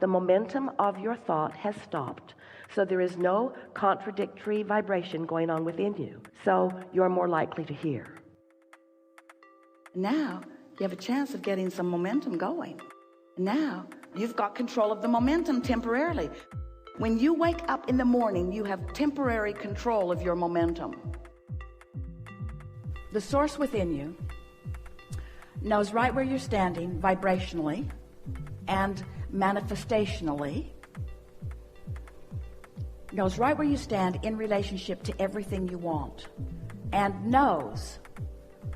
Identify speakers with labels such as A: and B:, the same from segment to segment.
A: The momentum of your thought has stopped. So there is no contradictory vibration going on within you. So you're more likely to hear.
B: Now you have a chance of getting some momentum going. Now you've got control of the momentum temporarily. When you wake up in the morning, you have temporary control of your momentum. The source within you knows right where you're standing vibrationally and manifestationally, knows right where you stand in relationship to everything you want, and knows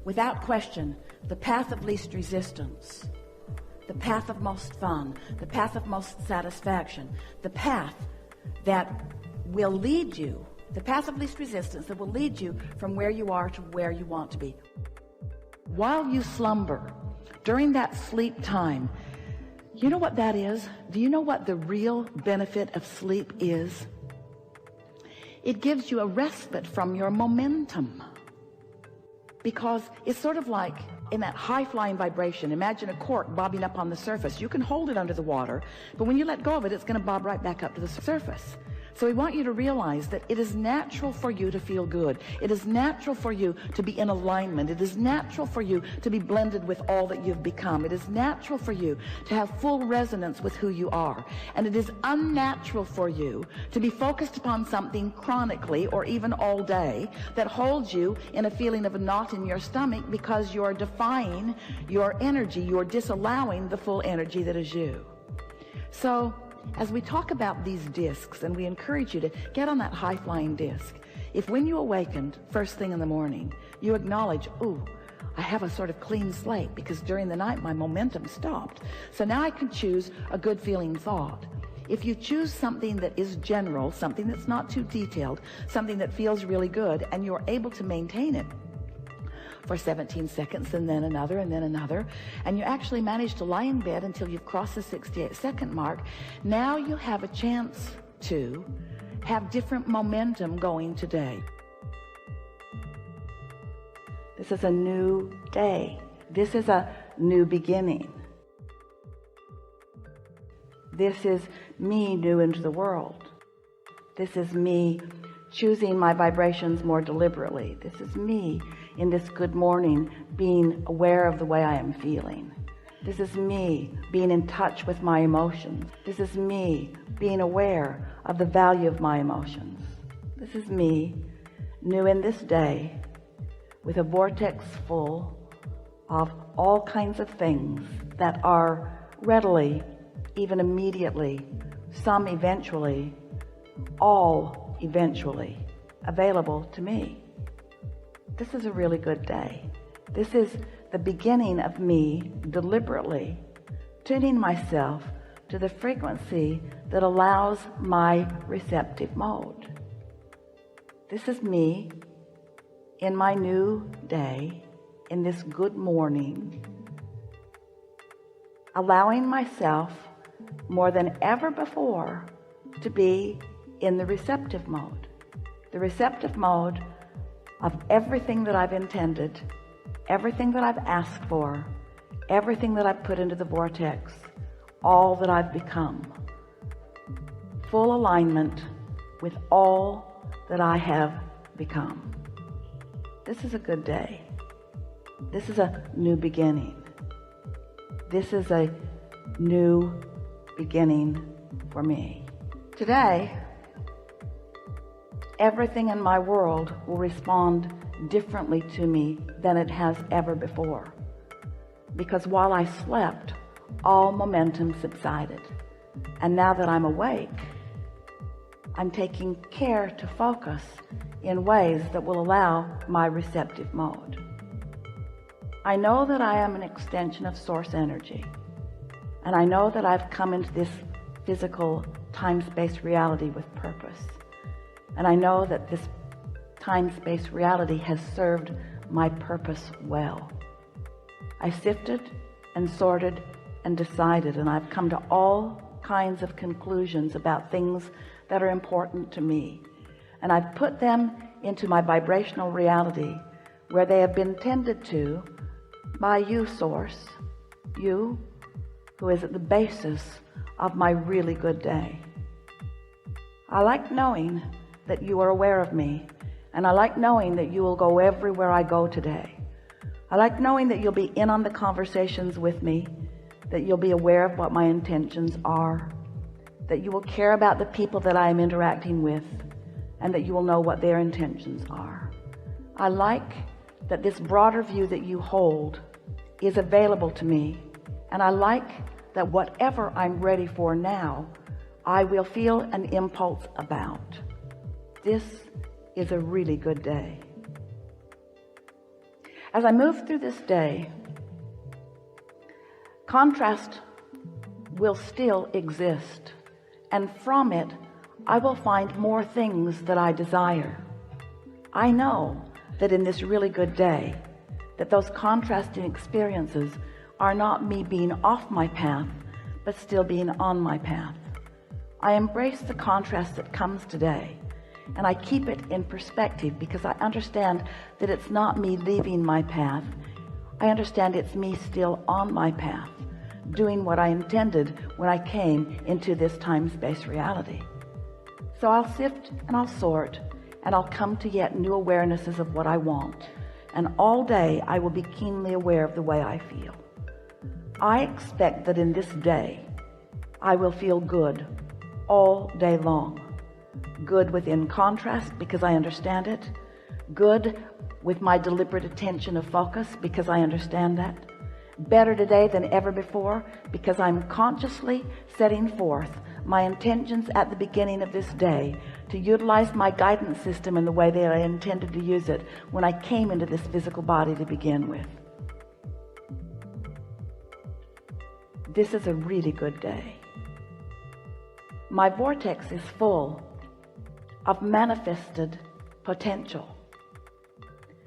B: without question the path of least resistance, the path of most fun, the path of most satisfaction, the path that will lead you, the path of least resistance that will lead you from where you are to where you want to be. While you slumber, during that sleep time, you know what that is? Do you know what the real benefit of sleep is? It gives you a respite from your momentum, because it's sort of like in that high-flying vibration. Imagine a cork bobbing up on the surface. You can hold it under the water, but when you let go of it, it's going to bob right back up to the surface. So we want you to realize that it is natural for you to feel good. It is natural for you to be in alignment. It is natural for you to be blended with all that you've become. It is natural for you to have full resonance with who you are. And it is unnatural for you to be focused upon something chronically or even all day that holds you in a feeling of a knot in your stomach, because you're defying your energy. You're disallowing the full energy that is you. So as we talk about these discs, and we encourage you to get on that high-flying disc, if when you awakened first thing in the morning, you acknowledge, ooh, I have a sort of clean slate because during the night my momentum stopped. So now I can choose a good feeling thought. If you choose something that is general, something that's not too detailed, something that feels really good, and you're able to maintain it for 17 seconds and then another and then another, and you actually manage to lie in bed until you've crossed the 68-second mark, now you have a chance to have different momentum going today. This is a new day. This is a new beginning. This is me new into the world. This is me choosing my vibrations more deliberately. This is me in this good morning being aware of the way I am feeling. This is me being in touch with my emotions. This is me being aware of the value of my emotions. This is me new in this day with a vortex full of all kinds of things that are readily, even immediately, some eventually, all eventually available to me. This is a really good day. This is the beginning of me deliberately tuning myself to the frequency that allows my receptive mode. This is me in my new day, in this good morning, allowing myself more than ever before to be in the receptive mode. The receptive mode of everything that I've intended, everything that I've asked for, everything that I've put into the vortex, all that I've become. Full alignment with all that I have become. This is a good day. This is a new beginning. This is a new beginning for me. Today, everything in my world will respond differently to me than it has ever before. Because while I slept, all momentum subsided. And now that I'm awake, I'm taking care to focus in ways that will allow my receptive mode. I know that I am an extension of source energy. And I know that I've come into this physical time-space reality with purpose. And I know that this time-space reality has served my purpose well. I sifted and sorted and decided, and I've come to all kinds of conclusions about things that are important to me. And I've put them into my vibrational reality where they have been tended to by you, Source, you who is at the basis of my really good day. I like knowing that you are aware of me, and I like knowing that you will go everywhere I go today. I like knowing that you'll be in on the conversations with me, that you'll be aware of what my intentions are, that you will care about the people that I am interacting with, and that you will know what their intentions are. I like that this broader view that you hold is available to me, and I like that whatever I'm ready for now, I will feel an impulse about. This is a really good day. As I move through this day, contrast will still exist, and from it I will find more things that I desire. I know that in this really good day, that those contrasting experiences are not me being off my path, but still being on my path. I embrace the contrast that comes today, and I keep it in perspective because I understand that it's not me leaving my path. I understand it's me still on my path, doing what I intended when I came into this time-space reality. So I'll sift and I'll sort, and I'll come to yet new awarenesses of what I want. And all day I will be keenly aware of the way I feel. I expect that in this day I will feel good all day long. Good within contrast because I understand it. Good with my deliberate attention of focus because I understand that. Better today than ever before because I'm consciously setting forth my intentions at the beginning of this day to utilize my guidance system in the way that I intended to use it when I came into this physical body to begin with. This is a really good day. My vortex is full of manifested potential.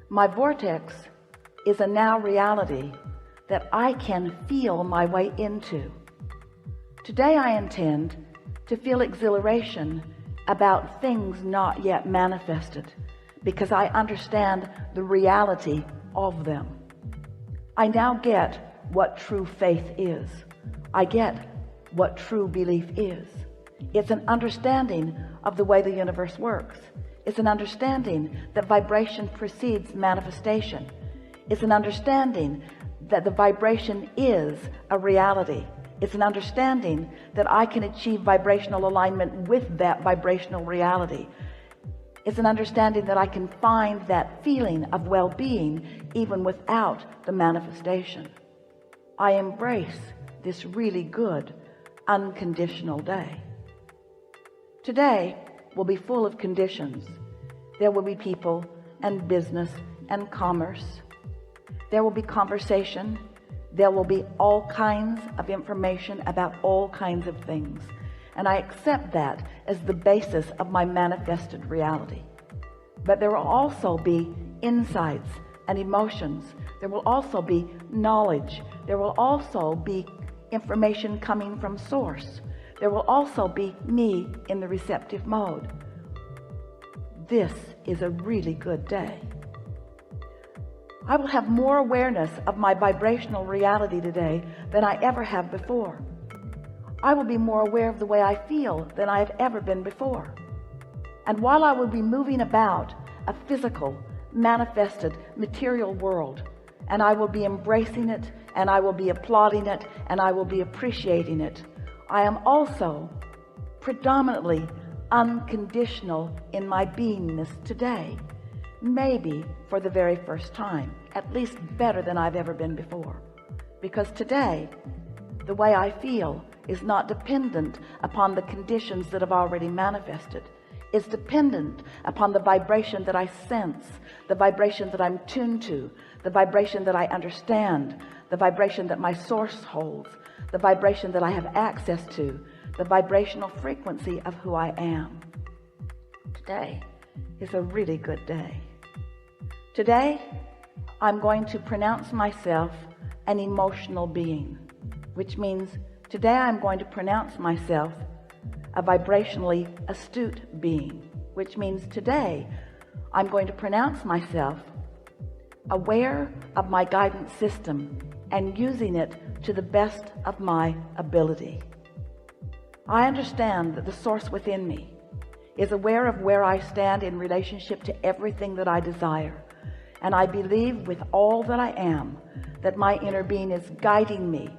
B: My vortex is a now reality that I can feel my way into. Today I intend to feel exhilaration about things not yet manifested because I understand the reality of them. I now get what true faith is. I get what true belief is. It's an understanding of the way the universe works. It's an understanding that vibration precedes manifestation. It's an understanding that the vibration is a reality. It's an understanding that I can achieve vibrational alignment with that vibrational reality. It's an understanding that I can find that feeling of well-being even without the manifestation. I embrace this really good, unconditional day. Today will be full of conditions. There will be people and business and commerce. There will be conversation. There will be all kinds of information about all kinds of things. And I accept that as the basis of my manifested reality. But there will also be insights and emotions. There will also be knowledge. There will also be information coming from source. There will also be me in the receptive mode. This is a really good day. I will have more awareness of my vibrational reality today than I ever have before. I will be more aware of the way I feel than I have ever been before. And while I will be moving about a physical, manifested, material world, and I will be embracing it, and I will be applauding it, and I will be appreciating it, I am also predominantly unconditional in my beingness today. Maybe for the very first time, at least better than I've ever been before. Because today, the way I feel is not dependent upon the conditions that have already manifested. It's dependent upon the vibration that I sense, the vibration that I'm tuned to, the vibration that I understand, the vibration that my source holds, the vibration that I have access to, the vibrational frequency of who I am. Today is a really good day. Today, I'm going to pronounce myself an emotional being, which means today I'm going to pronounce myself a vibrationally astute being, which means today I'm going to pronounce myself aware of my guidance system and using it to the best of my ability. I understand that the source within me is aware of where I stand in relationship to everything that I desire, and I believe with all that I am that my inner being is guiding me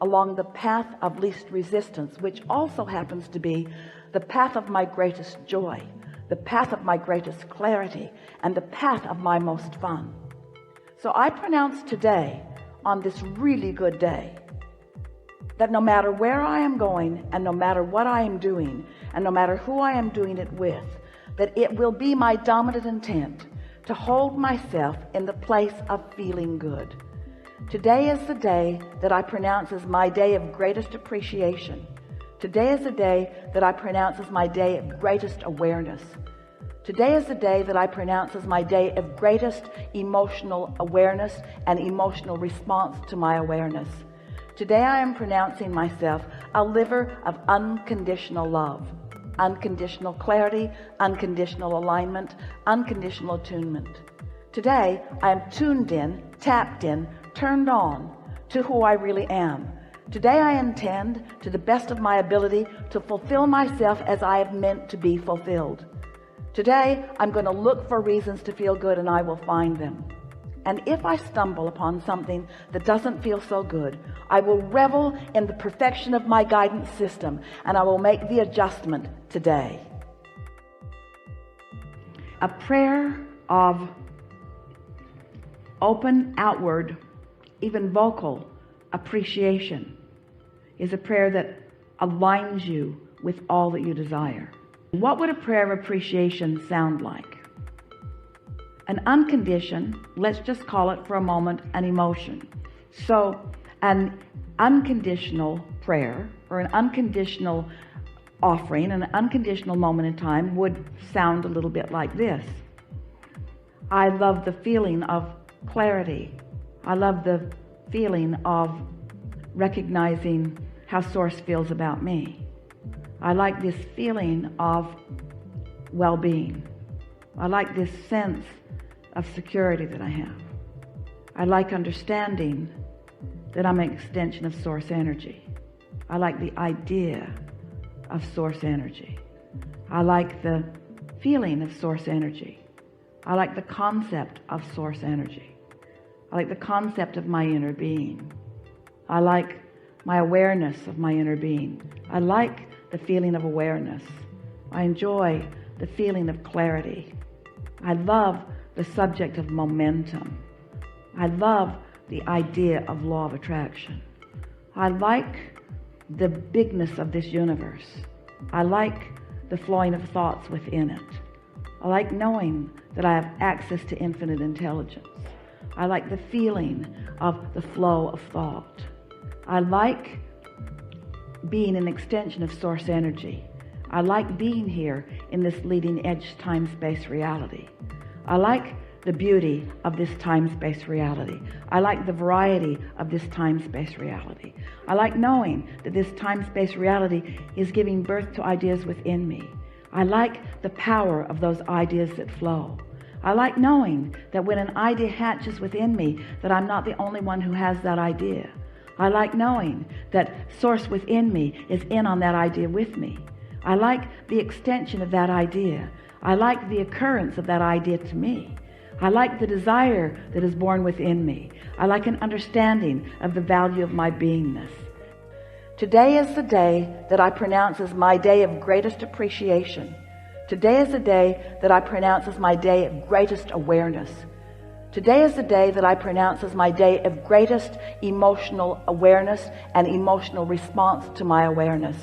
B: along the path of least resistance, which also happens to be the path of my greatest joy, the path of my greatest clarity, and the path of my most fun. So I pronounce today, on this really good day, that no matter where I am going, and no matter what I am doing, and no matter who I am doing it with, that it will be my dominant intent to hold myself in the place of feeling good. Today is the day that I pronounce as my day of greatest appreciation. Today is the day that I pronounce as my day of greatest awareness. Today is the day that I pronounce as my day of greatest emotional awareness and emotional response to my awareness. Today I am pronouncing myself a liver of unconditional love, unconditional clarity, unconditional alignment, unconditional attunement. Today I am tuned in, tapped in, turned on to who I really am. Today I intend, to the best of my ability, to fulfill myself as I have meant to be fulfilled. Today I'm going to look for reasons to feel good, and I will find them. And if I stumble upon something that doesn't feel so good, I will revel in the perfection of my guidance system, and I will make the adjustment today.
C: A prayer of open, outward, even vocal appreciation is a prayer that aligns you with all that you desire. What would a prayer of appreciation sound like? An unconditioned, let's just call it for a moment, an emotion. So an unconditional prayer or an unconditional offering, an unconditional moment in time would sound a little bit like this. I love the feeling of clarity. I love the feeling of recognizing how Source feels about me. I like this feeling of well-being. I like this sense of security that I have. I like understanding that I'm an extension of Source energy. I like the idea of Source energy. I like the feeling of Source energy. I like the concept of Source energy. I like the concept of my inner being. I like my awareness of my inner being. I like the feeling of awareness. I enjoy the feeling of clarity. I love the subject of momentum. I love the idea of law of attraction. I like the bigness of this universe. I like the flowing of thoughts within it. I like knowing that I have access to infinite intelligence. I like the feeling of the flow of thought. I like being an extension of Source energy. I like being here in this leading edge time-space reality. I like the beauty of this time-space reality. I like the variety of this time-space reality. I like knowing that this time-space reality is giving birth to ideas within me. I like the power of those ideas that flow. I like knowing that when an idea hatches within me, that I'm not the only one who has that idea. I like knowing that Source within me is in on that idea with me. I like the extension of that idea. I like the occurrence of that idea to me. I like the desire that is born within me. I like an understanding of the value of my beingness. Today is the day that I pronounce as my day of greatest appreciation. Today is the day that I pronounce as my day of greatest awareness. Today is the day that I pronounce as my day of greatest emotional awareness and emotional response to my awareness.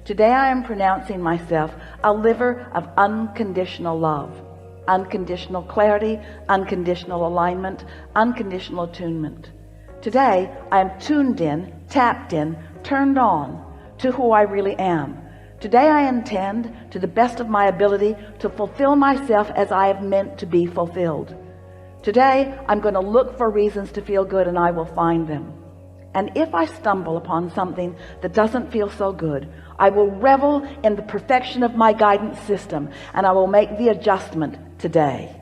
C: Today I am pronouncing myself a liver of unconditional love, unconditional clarity, unconditional alignment, unconditional attunement. Today I am tuned in, tapped in, turned on to who I really am. Today I intend, to the best of my ability, to fulfill myself as I have meant to be fulfilled. Today I'm going to look for reasons to feel good, and I will find them. And if I stumble upon something that doesn't feel so good, I will revel in the perfection of my guidance system, and I will make the adjustment today.